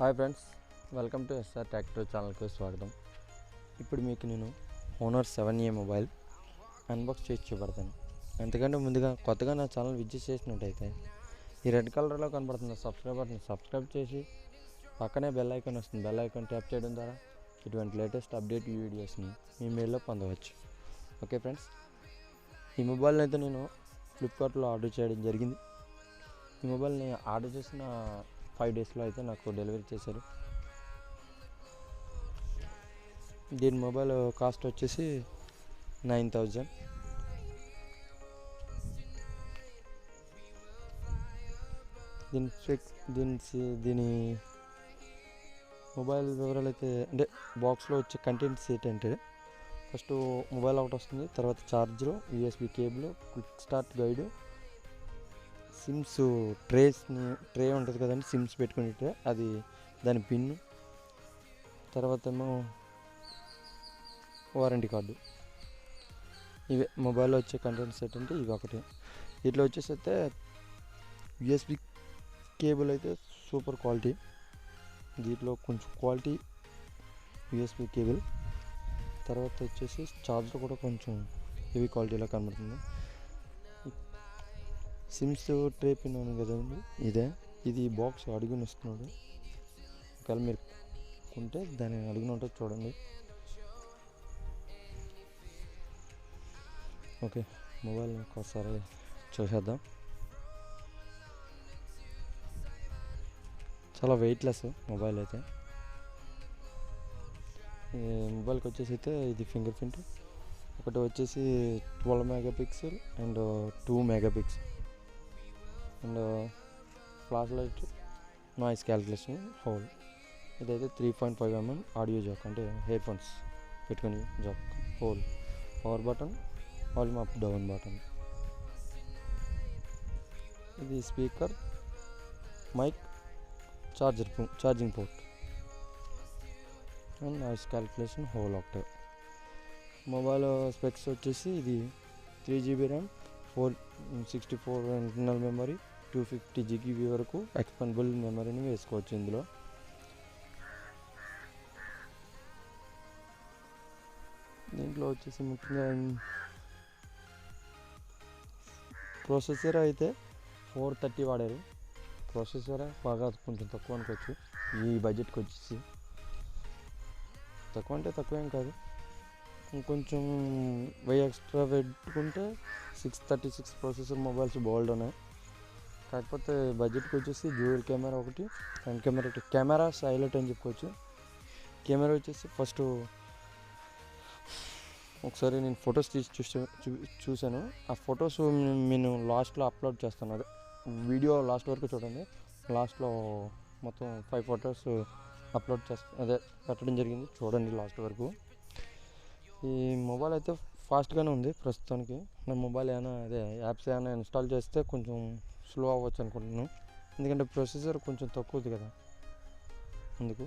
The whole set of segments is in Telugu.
Hi friends, welcome to SR tractor ఛానల్కి స్వాగతం. ఇప్పుడు మీకు నేను హోనర్ 7A మొబైల్ అన్బాక్స్ చేసి చూపెడతాను. ఎందుకంటే ముందుగా కొత్తగా నా ఛానల్ విజిట్ చేసినట్టయితే ఈ రెడ్ కలర్లో కనబడుతున్న సబ్స్క్రైబ్ బటన్ సబ్స్క్రైబ్ చేసి పక్కనే బెల్ ఐకాన్ వస్తుంది. బెల్ ఐకాన్ ట్యాప్ చేయడం ద్వారా ఇటువంటి లేటెస్ట్ అప్డేట్ వీడియోస్ని మీ మెయిల్లో పొందవచ్చు. ఓకే ఫ్రెండ్స్, ఈ మొబైల్ని అయితే నేను ఫ్లిప్కార్ట్లో ఆర్డర్ చేయడం జరిగింది. ఈ మొబైల్ని ఆర్డర్ చేసిన 5 డేస్లో అయితే నాకు డెలివరీ చేశారు. దీని మొబైల్ కాస్ట్ వచ్చేసి 9,000. దీని మొబైల్ వివరాలు అయితే అంటే బాక్స్లో వచ్చే కంటెంట్స్ ఏంటంటే ఫస్ట్ మొబైల్ ఒకటి వస్తుంది, తర్వాత charger, USB cable, quick start guide, SIMs tray ఉంటుంది కదండి, సిమ్స్ పెట్టుకునే అది, దాని పిన్, తర్వాత ఏమో వారంటీ కార్డు. ఇవే మొబైల్లో వచ్చే కంటెంట్స్ ఏంటంటే ఇవి ఒకటి. వీటిలో వచ్చేసి అయితే USB కేబుల్ అయితే సూపర్ క్వాలిటీ, దీంట్లో కొంచెం క్వాలిటీ USB కేబుల్. తర్వాత వచ్చేసి ఛార్జర్ కూడా కొంచెం హెవీ క్వాలిటీలో కనబడుతుంది. సిమ్స్ ట్రే పిన్ ఉంది కదండి, ఇది బాక్స్ అడుగుని వస్తున్నాడు. ఒకవేళ మీరు కొంటే దాన్ని అడుగుని ఉంటుంది చూడండి. ఓకే, మొబైల్ ఒకసారి చూసేద్దాం. చాలా వెయిట్లెస్ మొబైల్ అయితే. ఈ మొబైల్కి వచ్చేసి అయితే ఇది ఫింగర్ ప్రింట్, ఒకటి వచ్చేసి 12 megapixel and 2 megapixel and flash light, noise calculation hole. ఇదైతే 3.5mm ఆడియో జాక్ అంటే ఇయర్ ఫోన్స్ పెట్టుకుని jack hole, power button, volume up down button, ఇది speaker, mike, charging port and noise calculation hole ఒకటే. మొబైల్ స్పెక్స్ వచ్చేసి ఇది 3GB RAM, 464 internal memory, 250GB వరకు ఎక్స్పాండబుల్ మెమరీని వేసుకోవచ్చు ఇందులో. దీంట్లో వచ్చేసి ముఖ్యంగా ప్రాసెసర్ అయితే 430 వాడారు. ప్రాసెసర్ బాగా కొంచెం తక్కువ అనుకోవచ్చు ఈ బడ్జెట్కి వచ్చేసి. తక్కువ అంటే తక్కువేం కాదు, ఇంకొంచెం ఎక్స్ట్రా పెట్టుకుంటే 636 ప్రాసెసర్ మొబైల్స్ బోల్డ్ ఉన్నాయి. కాకపోతే బడ్జెట్కి వచ్చేసి డ్యూయల్ కెమెరా ఒకటి, ఫ్రంట్ కెమెరా ఒకటి. కెమెరా హైలైట్ అని చెప్పుకోవచ్చు. కెమెరా వచ్చేసి ఫస్ట్ ఒకసారి నేను ఫొటోస్ తీసి చూశాను. ఆ ఫొటోస్ నేను లాస్ట్లో అప్లోడ్ చేస్తాను. అదే వీడియో లాస్ట్ వరకు చూడండి. లాస్ట్లో మొత్తం 5 ఫొటోస్ అప్లోడ్ అదే పెట్టడం జరిగింది, చూడండి లాస్ట్ వరకు. ఈ మొబైల్ అయితే ఫాస్ట్గానే ఉంది ప్రస్తుతానికి. నా మొబైల్ యాప్స్ ఏమైనా ఇన్స్టాల్ చేస్తే కొంచెం స్లో అవ్వచ్చు అనుకుంటున్నాను, ఎందుకంటే ప్రొసెసర్ కొంచెం తక్కువది కదా, అందుకు.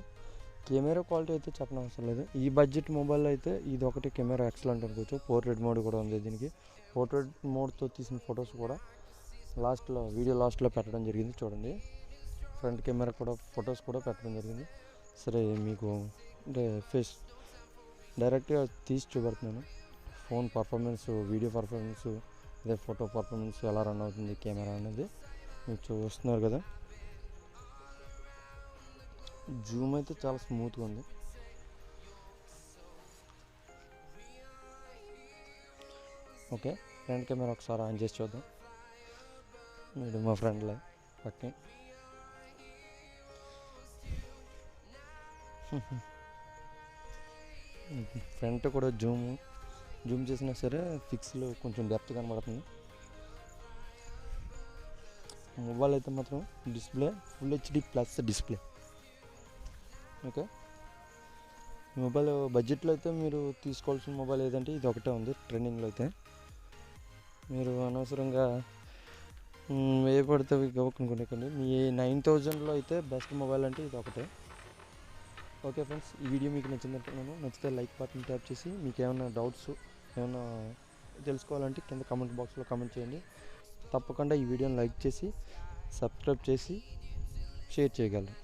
కెమెరా క్వాలిటీ అయితే చెప్పనవసరం లేదు. ఈ బడ్జెట్ మొబైల్ అయితే ఇది ఒకటి కెమెరా ఎక్సలెంట్ అనుకోవచ్చు. పోర్ట్రేట్ మోడ్ కూడా ఉంది దీనికి. పోర్ట్రేట్ మోడ్తో తీసిన ఫొటోస్ కూడా వీడియో లాస్ట్లో పెట్టడం జరిగింది, చూడండి. ఫ్రంట్ కెమెరా కూడా ఫొటోస్ కూడా పెట్టడం జరిగింది. సరే, మీకు అంటే డైరెక్ట్గా తీసి చూపెడుతున్నాను. ఫోన్ పర్ఫార్మెన్స్, వీడియో పర్ఫార్మెన్స్, అదే ఫోటో పర్ఫార్మెన్స్ ఎలా రన్ అవుతుంది కెమెరా అనేది మీరు చూస్తున్నారు కదా. జూమ్ అయితే చాలా స్మూత్గా ఉంది. ఓకే, ఫ్రంట్ కెమెరా ఒకసారి ఆన్ చేసి చూద్దాం. మీరు మా ఫ్రెండ్లే పక్కనే. ఫ్రంట్ కూడా జూమ్ చేసినా సరే పిక్స్లో కొంచెం డెప్త్ కనబడుతుంది. మొబైల్ అయితే మాత్రం display full HD plus display. Okay, ఈ మొబైల్ బడ్జెట్లో అయితే మీరు తీసుకోవాల్సిన మొబైల్ ఏదంటే ఇది ఒకటే ఉంది ట్రెండింగ్లో అయితే. మీరు అనవసరంగా ఏ పడితే ఇవ్వకుండా మీ 9,000లో అయితే బెస్ట్ మొబైల్ అంటే ఇది ఒకటే. ఓకే ఫ్రెండ్స్, ఈ వీడియో మీకు నచ్చిందంటున్నాను. నచ్చితే లైక్ బటన్ ట్యాప్ చేసి మీకు ఏమైనా డౌట్స్ ఏమైనా తెలుసుకోవాలంటే కింద కామెంట్ బాక్స్లో కామెంట్ చేయండి. తప్పకుండా ఈ వీడియోని లైక్ చేసి సబ్స్క్రైబ్ చేసి షేర్ చేయగలరు.